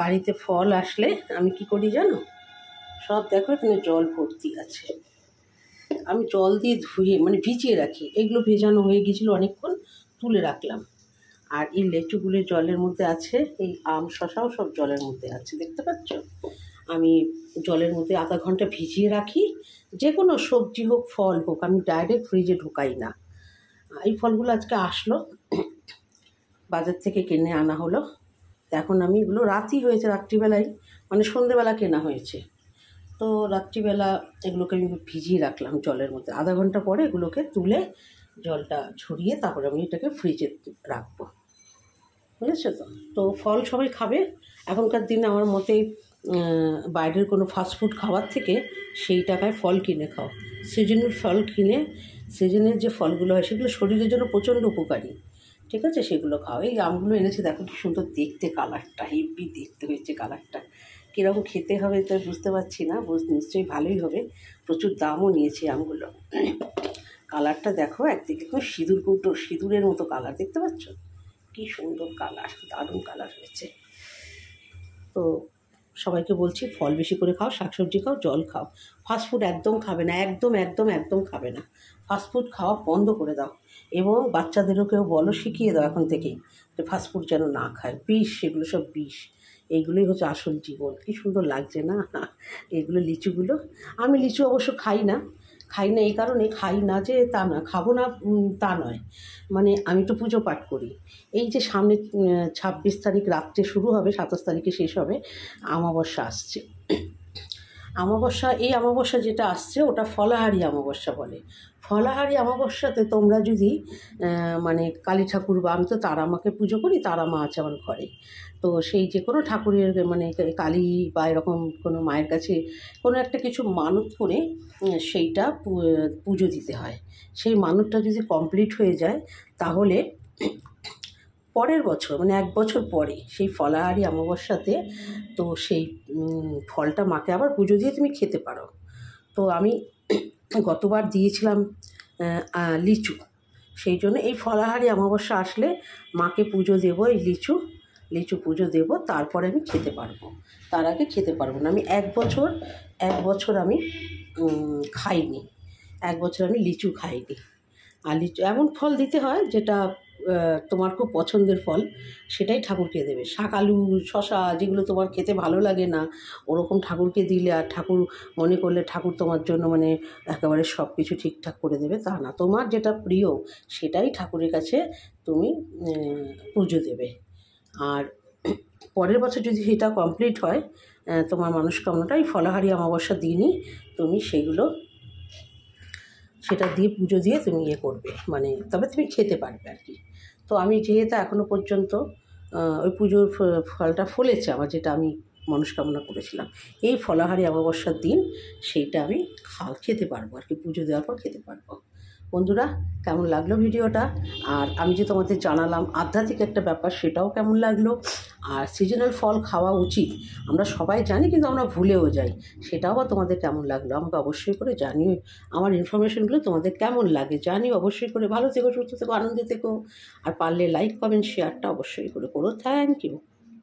বাড়িতে ফল আসলে আমি কি করি জানো, সব দেখো এখানে জল ভর্তি আছে, আমি জল দিয়ে ধুয়ে মানে ভিজিয়ে রাখি। এগুলো ভেজানো হয়ে গিয়েছিলো অনেকক্ষণ, তুলে রাখলাম। আর এই লেচুগুলো জলের মধ্যে আছে, এই আম শশাও সব জলের মধ্যে আছে, দেখতে পাচ্ছ। আমি জলের মধ্যে আধা ঘন্টা ভিজিয়ে রাখি। যে কোনো সবজি হোক ফল হোক আমি ডাইরেক্ট ফ্রিজে ঢোকাই না। এই ফলগুলো আজকে আসলো, বাজার থেকে কিনে আনা হলো। এখন আমি এগুলো রাতই হয়েছে, রাত্রিবেলায় মানে সন্ধ্যেবেলা কেনা হয়েছে। তো রাত্রিবেলা এগুলোকে আমি ভিজিয়ে রাখলাম জলের মধ্যে। আধা ঘন্টা পরে এগুলোকে তুলে জলটা ঝরিয়ে তারপরে আমি এটাকে ফ্রিজে রাখবো, বুঝেছো তো। তো ফল সবাই খাবে। এখনকার দিনে আমার মতে বাইরের কোনো ফাস্টফুড খাওয়ার থেকে সেই টাকায় ফল কিনে খাও। সিজনের ফল কিনে, সিজনের যে ফলগুলো হয় সেগুলো শরীরের জন্য প্রচণ্ড উপকারী, ঠিক আছে, সেগুলো খাও। এই আমগুলো এনেছে, দেখো কি সুন্দর দেখতে, কালারটা হেভি দেখতে হয়েছে। কালারটা কীরকম খেতে হবে তো বুঝতে পারছি না, নিশ্চয়ই ভালোই হবে। প্রচুর দামও নিয়েছে আমগুলো। কালারটা দেখো, একদিকে কোনো সিঁদুর কৌটো, সিঁদুরের মতো কালার, দেখতে পাচ্ছ কি সুন্দর কালার, দারুণ কালার হয়েছে। তো সবাইকে বলছি ফল বেশি করে খাও, শাকসবজি খাও, জল খাও। ফাস্টফুড একদম খাবে না, একদম একদম একদম খাবে না। ফাস্টফুড খাওয়া বন্ধ করে দাও, এবং বাচ্চাদেরকেও বলো, শিখিয়ে দাও এখন থেকেই যে ফাস্টফুড যেন না খায়। বিষ, সেগুলো সব বিষ। এইগুলোই হচ্ছে আসল জীবন। কী সুন্দর লাগছে না এগুলো, লিচুগুলো। আমি লিচু অবশ্য খাই না এই কারণে খাই না যে তা না, খাবো না তা নয়, মানে আমি তো পুজো পাঠ করি। এই যে সামনে 26 তারিখ রাত্রে শুরু হবে, 27 তারিখে শেষ হবে, অমাবস্যা আসছে। অমাবস্যা, এই অমাবস্যা যেটা আসছে ওটা ফলাহারি অমাবস্যা বলে। ফলাহারি অমাবস্যাতে তোমরা যদি মানে কালী ঠাকুর, বা আমি তো তারা মাকে পুজো করি, তারা মা আছে আমার ঘরে, তো সেই যে কোনো ঠাকুরের মানে কালী বা এরকম কোনো মায়ের কাছে কোনো একটা কিছু মানত করে সেইটা পুজো দিতে হয়। সেই মানতটা যদি কমপ্লিট হয়ে যায় তাহলে পরের বছর মানে 1 বছর পরে সেই ফলাহারি অমাবস্যাতে তো সেই ফলটা মাকে আবার পুজো দিয়ে তুমি খেতে পারো। তো আমি গতবার দিয়েছিলাম লিচু, সেই জন্য এই ফলাহারি অমাবস্যা আসলে মাকে পুজো দেবো, এই লিচু পুজো দেবো, তারপরে আমি খেতে পারবো। তার আগে খেতে পারবো না। আমি এক বছর আমি খাইনি, 1 বছর আমি লিচু খাইনি। আর লিচু এমন ফল দিতে হয় যেটা তোমার খুব পছন্দের ফল, সেটাই ঠাকুরকে দেবে। শাক, আলু, শশা যেগুলো তোমার খেতে ভালো লাগে না, ওরকম ঠাকুরকে দিলে আর ঠাকুর মনে করলে ঠাকুর তোমার জন্য মানে একেবারে সব কিছু ঠিকঠাক করে দেবে তা না। তোমার যেটা প্রিয় সেটাই ঠাকুরের কাছে তুমি পুজো দেবে। আর পরের বছর যদি সেটা কমপ্লিট হয়, তোমার মনস্কামনাটা এই ফলাহারি অমাবস্যার দিনই তুমি সেটা দিয়ে পুজো দিয়ে তুমি ইয়ে করবে, মানে তবে তুমি খেতে পারবে আর কি। তো আমি যেহেতু এখনও পর্যন্ত ওই পুজোর ফলটা ফলেছে আমার, যেটা আমি মনস্কামনা করেছিলাম, এই ফলাহারি অমাবস্যার দিন সেইটা আমি খেতে পারবো আর কি, পুজো দেওয়ার পর খেতে পারবো। বন্ধুরা, কেমন লাগলো ভিডিওটা? আর আমি যে তোমাদের জানালাম আধ্যাত্মিক একটা ব্যাপার, সেটাও কেমন লাগলো? আর সিজনাল ফল খাওয়া উচিত আমরা সবাই জানি, কিন্তু আমরা ভুলেও যাই, সেটাও বা তোমাদের কেমন লাগলো আমাকে অবশ্যই করে জানিও। আমার ইনফরমেশনগুলো তোমাদের কেমন লাগে জানিও অবশ্যই করে। ভালো থেকো, সুস্থ থেকো, আনন্দে থেকো। আর পারলে লাইক, কমেন্ট, শেয়ারটা অবশ্যই করে করো। Thank you.